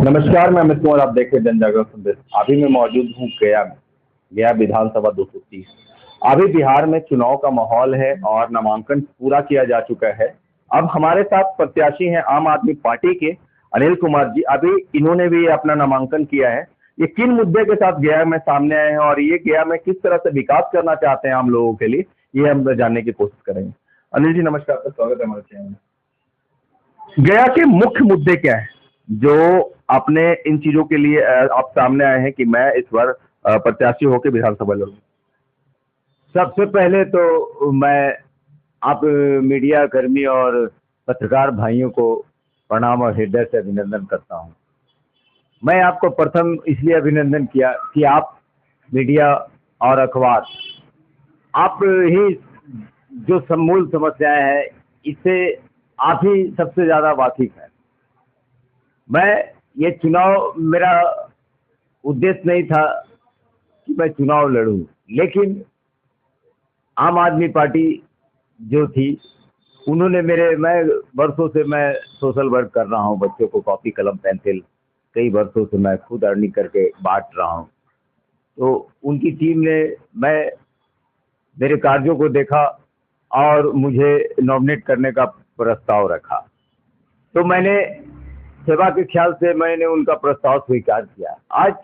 नमस्कार, मैं अमित कुमार। आप देख रहे हैं जनजागरण संदेश। अभी मैं मौजूद हूँ गया में। गया विधानसभा 230। अभी बिहार में चुनाव का माहौल है और नामांकन पूरा किया जा चुका है। अब हमारे साथ प्रत्याशी हैं आम आदमी पार्टी के अनिल कुमार जी। अभी इन्होंने भी अपना नामांकन किया है। ये किन मुद्दे के साथ गया में सामने आए हैं और ये गया में किस तरह से विकास करना चाहते हैं आम लोगों के लिए, ये हम जानने की कोशिश करेंगे। अनिल जी नमस्कार, आपका स्वागत है हमारे चैनल में। गया के मुख्य मुद्दे क्या है जो आपने इन चीजों के लिए आप सामने आए हैं कि मैं इस बार प्रत्याशी होकर विधानसभा लड़ूं? सबसे पहले तो मैं आप मीडिया कर्मी और पत्रकार भाइयों को प्रणाम और हृदय से अभिनंदन करता हूं। मैं आपको प्रथम इसलिए अभिनंदन किया कि आप मीडिया और अखबार, आप ही जो मूल समस्याएं हैं इससे आप ही सबसे ज़्यादा वाकिफ हैं। मैं ये चुनाव, मेरा उद्देश्य नहीं था कि मैं चुनाव लड़ूं, लेकिन आम आदमी पार्टी जो थी उन्होंने मैं वर्षों से मैं सोशल वर्क कर रहा हूं, बच्चों को कॉपी कलम पेंसिल कई वर्षों से मैं खुद अर्निंग करके बांट रहा हूं। तो उनकी टीम ने मेरे कार्यों को देखा और मुझे नॉमिनेट करने का प्रस्ताव रखा। तो मैंने सेवा के ख्याल से मैंने उनका प्रस्ताव स्वीकार किया। आज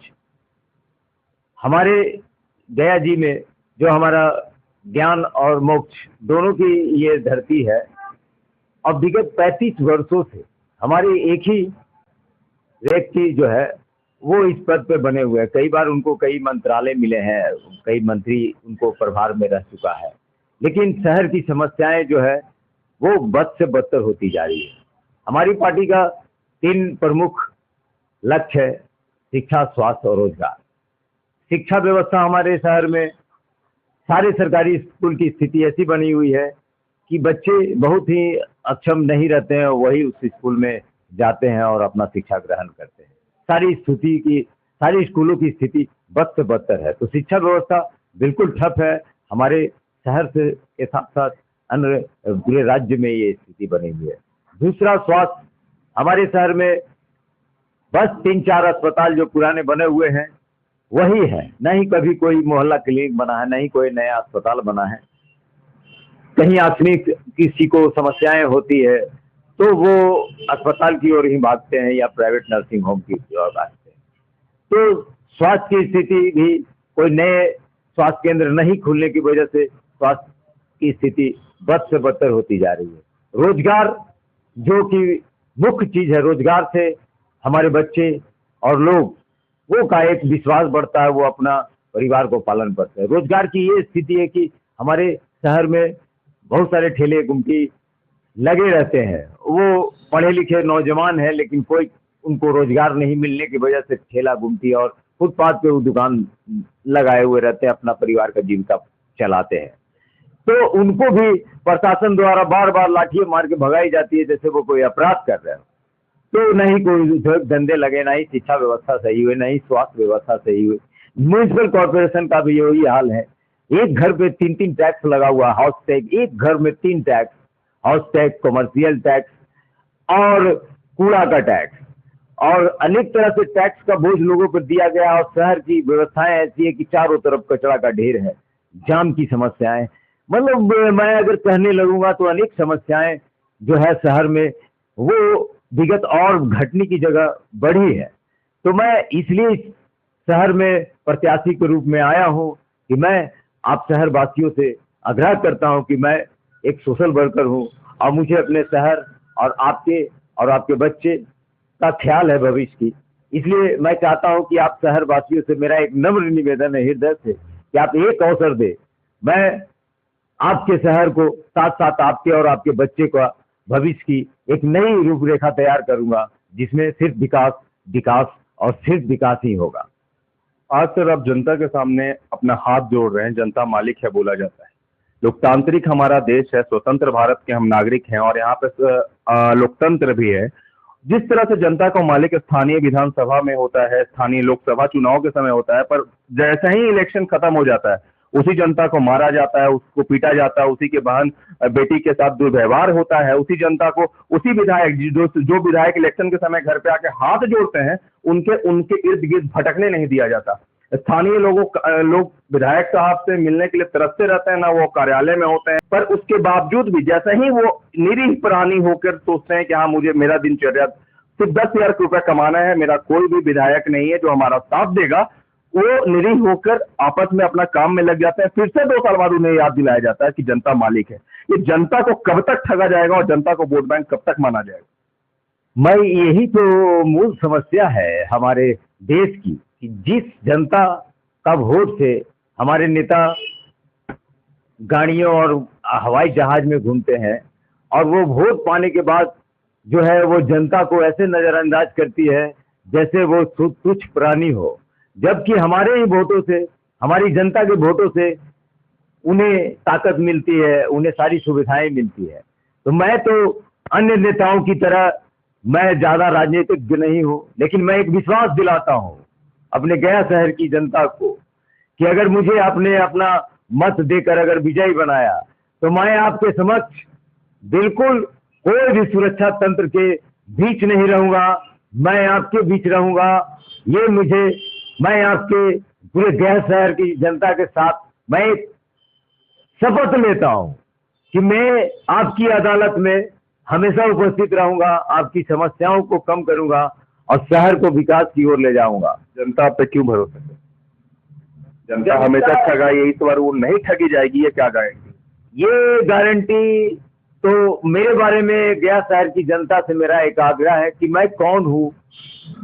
हमारे गया जी में जो हमारा ज्ञान और मोक्ष दोनों की ये धरती है, और विगत 35 वर्षों से हमारे एक ही व्यक्ति जो है वो इस पद पे बने हुए हैं। कई बार उनको कई मंत्रालय मिले हैं, कई मंत्री उनको प्रभार में रह चुका है, लेकिन शहर की समस्याएं जो है वो बद से बदतर होती जा रही है। हमारी पार्टी का 3 प्रमुख लक्ष्य है: शिक्षा, स्वास्थ्य और रोजगार। शिक्षा व्यवस्था हमारे शहर में सारे सरकारी स्कूल की स्थिति ऐसी बनी हुई है कि बच्चे बहुत ही अक्षम नहीं रहते हैं, वही उस स्कूल में जाते हैं और अपना शिक्षा ग्रहण करते हैं। सारी स्कूलों की स्थिति बद से बदतर है। तो शिक्षा व्यवस्था बिल्कुल ठप है। हमारे शहर से के साथ साथ अन्य पूरे राज्य में ये स्थिति बनी हुई है। दूसरा, स्वास्थ्य। हमारे शहर में बस 3-4 अस्पताल जो पुराने बने हुए हैं वही है, नहीं कभी कोई मोहल्ला क्लिनिक बना है, नहीं कोई नया अस्पताल बना है। कहीं आदमी किसी को समस्याएं होती है तो वो अस्पताल की ओर ही भागते हैं या प्राइवेट नर्सिंग होम की ओर भागते हैं। तो स्वास्थ्य की स्थिति भी, कोई नए स्वास्थ्य केंद्र नहीं खुलने की वजह से स्वास्थ्य की स्थिति बद से बदतर होती जा रही है। रोजगार जो कि मुख्य चीज है, रोजगार से हमारे बच्चे और लोग वो का एक विश्वास बढ़ता है, वो अपना परिवार को पालन करते हैं। रोजगार की ये स्थिति है कि हमारे शहर में बहुत सारे ठेले गुमटी लगे रहते हैं। वो पढ़े लिखे नौजवान हैं, लेकिन कोई उनको रोजगार नहीं मिलने की वजह से ठेला गुमटी और फुटपाथ पे वो दुकान लगाए हुए रहते हैं, अपना परिवार का जीविका चलाते हैं। तो उनको भी प्रशासन द्वारा बार बार लाठियां मार के भगाई जाती है जैसे वो कोई अपराध कर रहे हो। तो नहीं कोई उद्योग धंधे लगे, ना ही शिक्षा व्यवस्था सही हुई, ना ही स्वास्थ्य व्यवस्था सही हुई। म्यूनिसिपल कॉर्पोरेशन का भी यही हाल है। एक घर पे 3-3 टैक्स लगा हुआ, हाउस टैक्स, एक घर में 3 tax, house tax, commercial tax और कूड़ा का टैक्स, और अनेक तरह से टैक्स का बोझ लोगों पर दिया गया। और शहर की व्यवस्थाएं ऐसी है कि चारों तरफ कचरा का ढेर है, जाम की समस्याएं, मतलब मैं अगर कहने लगूंगा तो अनेक समस्याएं जो है शहर में वो विगत और घटने की जगह बढ़ी है। तो मैं इसलिए शहर में प्रत्याशी के रूप में आया हूं कि मैं आप शहर वासियों से आग्रह करता हूं कि मैं एक सोशल वर्कर हूं और मुझे अपने शहर और आपके बच्चे का ख्याल है भविष्य की। इसलिए मैं चाहता हूं कि आप शहर वासियों से मेरा एक नम्र निवेदन है हृदय से कि आप एक अवसर दे, मैं आपके शहर को साथ साथ आपके और आपके बच्चे का भविष्य की एक नई रूपरेखा तैयार करूंगा, जिसमें सिर्फ विकास, विकास और सिर्फ विकास ही होगा। आज सर आप जनता के सामने अपना हाथ जोड़ रहे हैं। जनता मालिक है बोला जाता है। लोकतांत्रिक हमारा देश है, स्वतंत्र भारत के हम नागरिक हैं और यहाँ पे लोकतंत्र भी है। जिस तरह से जनता को मालिक स्थानीय विधानसभा में होता है, स्थानीय लोकसभा चुनाव के समय होता है, पर जैसे ही इलेक्शन खत्म हो जाता है उसी जनता को मारा जाता है, उसको पीटा जाता है, उसी के बहन बेटी के साथ दुर्व्यवहार होता है, उसी जनता को, उसी विधायक जो विधायक इलेक्शन के समय घर पे आके हाथ जोड़ते हैं, उनके उनके इर्द गिर्द भटकने नहीं दिया जाता। स्थानीय लोग विधायक साहब से मिलने के लिए तरसते रहते हैं, ना वो कार्यालय में होते हैं, पर उसके बावजूद भी जैसे ही वो निरीह प्राणी होकर सोचते हैं कि हाँ मुझे मेरा दिनचर्या सिर्फ 10,000 रुपए कमाना है, मेरा कोई भी विधायक नहीं है जो हमारा साथ देगा, वो निरीह होकर आपस में अपना काम में लग जाते हैं। फिर से 2 साल बाद उन्हें याद दिलाया जाता है कि जनता मालिक है। ये जनता को कब तक ठगा जाएगा और जनता को वोट बैंक कब तक माना जाएगा? मैं यही तो मूल समस्या है हमारे देश की, कि जिस जनता का वोट से हमारे नेता गाड़ियों और हवाई जहाज में घूमते हैं, और वो वोट पाने के बाद जो है वो जनता को ऐसे नजरअंदाज करती है जैसे वो तुच्छ प्राणी हो, जबकि हमारे ही वोटों से, हमारी जनता के वोटों से उन्हें ताकत मिलती है, उन्हें सारी सुविधाएं मिलती है। तो मैं तो अन्य नेताओं की तरह मैं ज्यादा राजनीतिज्ञ नहीं हूँ, लेकिन मैं एक विश्वास दिलाता हूँ अपने गया शहर की जनता को कि अगर मुझे आपने अपना मत देकर अगर विजयी बनाया तो मैं आपके समक्ष बिल्कुल कोई भी सुरक्षा तंत्र के बीच नहीं रहूंगा, मैं आपके बीच रहूंगा। मैं आपके पूरे गया शहर की जनता के साथ मैं एक शपथ लेता हूं कि मैं आपकी अदालत में हमेशा उपस्थित रहूंगा, आपकी समस्याओं को कम करूंगा और शहर को विकास की ओर ले जाऊंगा। जनता पे क्यों भरोसा है? जनता हमेशा ठगाई, इस बार वो नहीं ठगी जाएगी, ये क्या गारंटी? ये गारंटी तो मेरे बारे में गया शहर की जनता से मेरा एक आग्रह है कि मैं कौन हूँ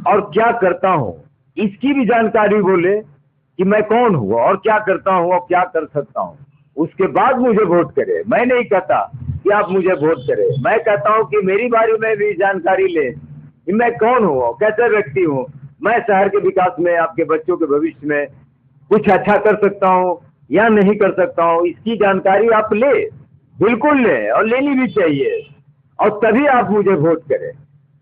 और क्या करता हूँ, इसकी भी जानकारी बोले कि मैं कौन हूँ और क्या करता हूँ और क्या कर सकता हूँ, उसके बाद मुझे वोट करे। मैं नहीं कहता कि आप मुझे वोट करें, मैं कहता हूँ कि मेरी बारे में भी जानकारी ले कि मैं कौन हूँ, कैसे व्यक्ति हूँ, मैं शहर के विकास में, आपके बच्चों के भविष्य में कुछ अच्छा कर सकता हूँ या नहीं कर सकता हूँ, इसकी जानकारी आप ले, बिल्कुल ले और लेनी भी चाहिए, और तभी आप मुझे वोट करें।